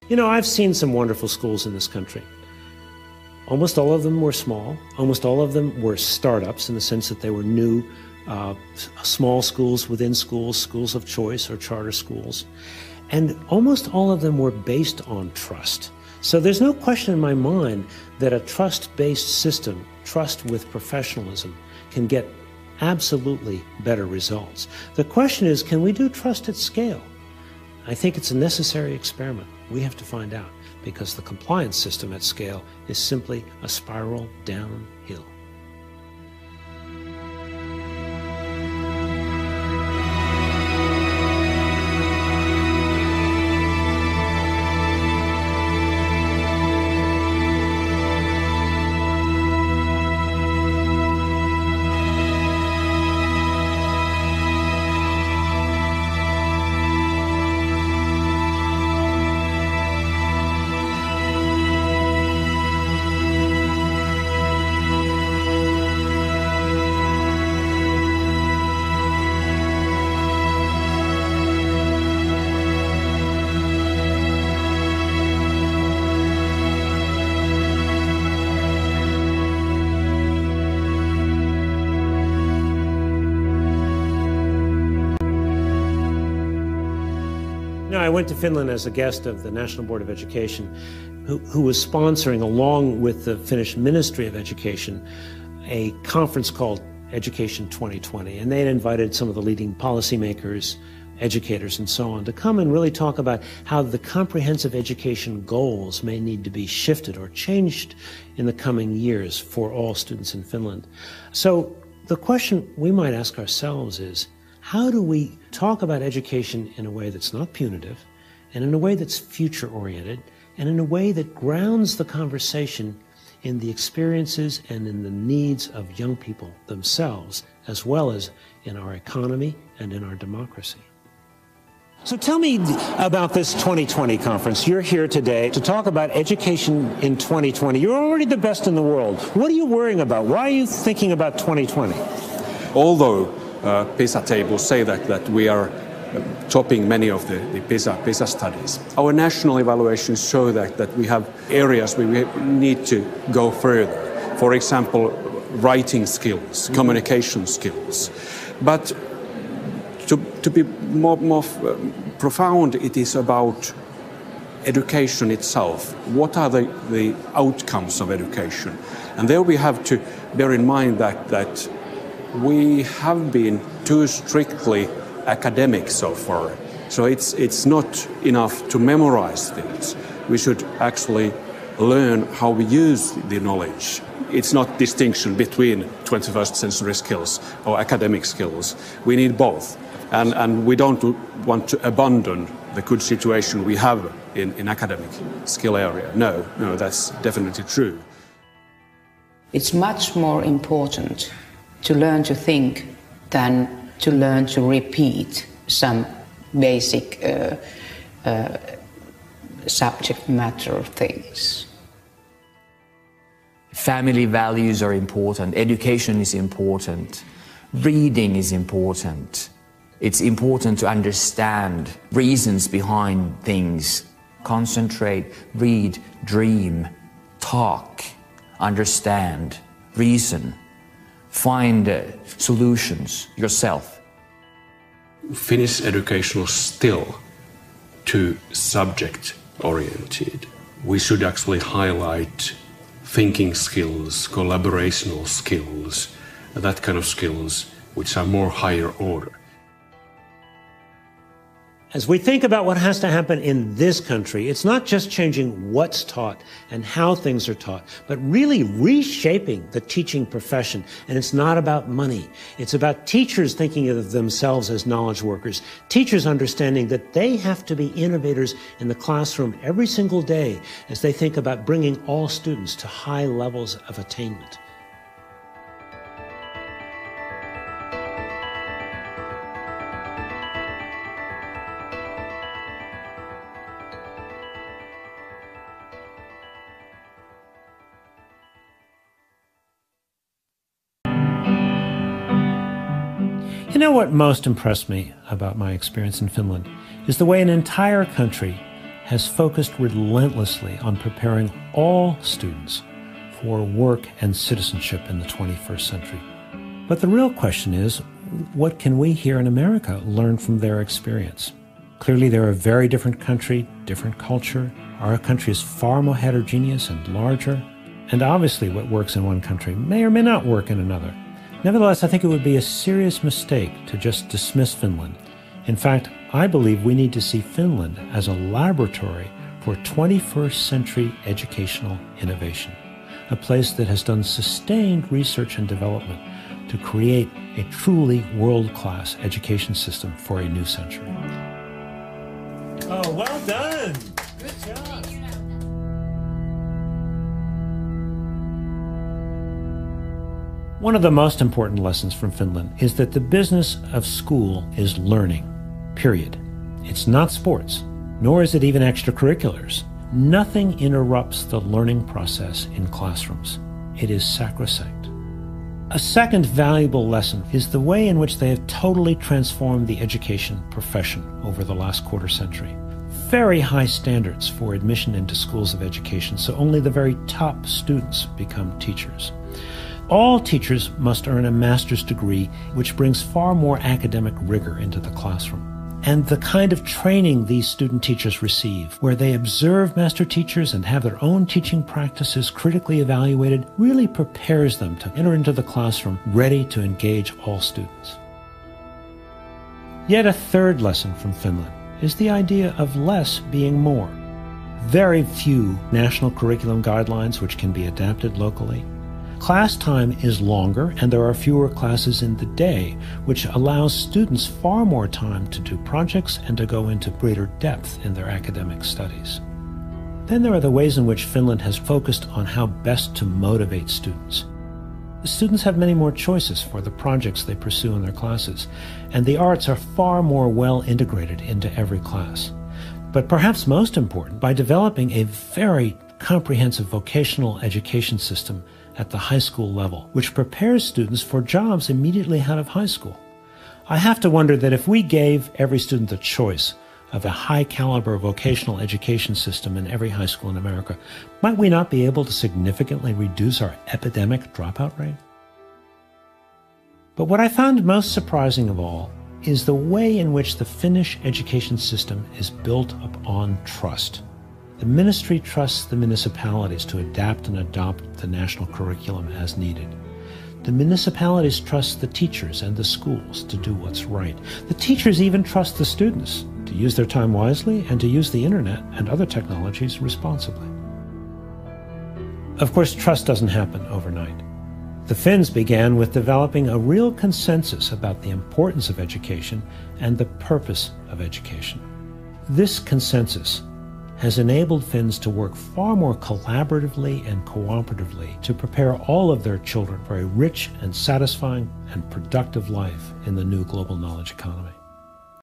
You know, I've seen some wonderful schools in this country. Almost all of them were small. Almost all of them were startups in the sense that they were new, small schools within schools, schools of choice or charter schools. And almost all of them were based on trust. So there's no question in my mind that a trust-based system, trust with professionalism, can get absolutely better results. The question is, can we do trust at scale? I think it's a necessary experiment. We have to find out, because the compliance system at scale is simply a spiral downhill. I went to Finland as a guest of the National Board of Education, who was sponsoring, along with the Finnish Ministry of Education, a conference called Education 2020. And they had invited some of the leading policymakers, educators, and so on to come and really talk about how the comprehensive education goals may need to be shifted or changed in the coming years for all students in Finland. So the question we might ask ourselves is, how do we talk about education in a way that's not punitive, and in a way that's future-oriented, and in a way that grounds the conversation in the experiences and in the needs of young people themselves, as well as in our economy and in our democracy? So tell me about this 2020 conference. You're here today to talk about education in 2020. You're already the best in the world. What are you worrying about? Why are you thinking about 2020? Although PISA tables say that we are topping many of the PISA studies, our national evaluations show that we have areas where we need to go further. For example, writing skills, communication skills. But to be more profound, it is about education itself. What are the outcomes of education? And there we have to bear in mind that we have been too strictly academic so far. So it's not enough to memorize things. We should actually learn how we use the knowledge. It's not distinction between 21st century skills or academic skills. We need both. And we don't want to abandon the good situation we have in academic skill area. No, that's definitely true. It's much more important to learn to think than to learn to repeat some basic subject matter things. Family values are important, education is important, reading is important. It's important to understand reasons behind things. Concentrate, read, dream, talk, understand, reason. Find solutions yourself. Finnish education is still too subject-oriented. We should actually highlight thinking skills, collaborational skills, that kind of skills which are more higher order. As we think about what has to happen in this country, it's not just changing what's taught and how things are taught, but really reshaping the teaching profession. And it's not about money. It's about teachers thinking of themselves as knowledge workers, teachers understanding that they have to be innovators in the classroom every single day as they think about bringing all students to high levels of attainment. You know what most impressed me about my experience in Finland is the way an entire country has focused relentlessly on preparing all students for work and citizenship in the 21st century. But the real question is, what can we here in America learn from their experience? Clearly, they're a very different country, different culture. Our country is far more heterogeneous and larger. And obviously, what works in one country may or may not work in another. Nevertheless, I think it would be a serious mistake to just dismiss Finland. In fact, I believe we need to see Finland as a laboratory for 21st century educational innovation, a place that has done sustained research and development to create a truly world-class education system for a new century. Oh, well done! Good job! One of the most important lessons from Finland is that the business of school is learning, period. It's not sports, nor is it even extracurriculars. Nothing interrupts the learning process in classrooms. It is sacrosanct. A second valuable lesson is the way in which they have totally transformed the education profession over the last quarter century. Very high standards for admission into schools of education, so only the very top students become teachers. All teachers must earn a master's degree, which brings far more academic rigor into the classroom. And the kind of training these student teachers receive, where they observe master teachers and have their own teaching practices critically evaluated, really prepares them to enter into the classroom ready to engage all students. Yet a third lesson from Finland is the idea of less being more. Very few national curriculum guidelines which can be adapted locally. Class time is longer, and there are fewer classes in the day, which allows students far more time to do projects and to go into greater depth in their academic studies. Then there are the ways in which Finland has focused on how best to motivate students. The students have many more choices for the projects they pursue in their classes, and the arts are far more well integrated into every class. But perhaps most important, by developing a very comprehensive vocational education system at the high school level, which prepares students for jobs immediately out of high school. I have to wonder that if we gave every student the choice of a high-caliber vocational education system in every high school in America, might we not be able to significantly reduce our epidemic dropout rate? But what I found most surprising of all is the way in which the Finnish education system is built upon trust. The ministry trusts the municipalities to adapt and adopt the national curriculum as needed. The municipalities trust the teachers and the schools to do what's right. The teachers even trust the students to use their time wisely and to use the internet and other technologies responsibly. Of course, trust doesn't happen overnight. The Finns began with developing a real consensus about the importance of education and the purpose of education. This consensus has enabled Finns to work far more collaboratively and cooperatively to prepare all of their children for a rich and satisfying and productive life in the new global knowledge economy.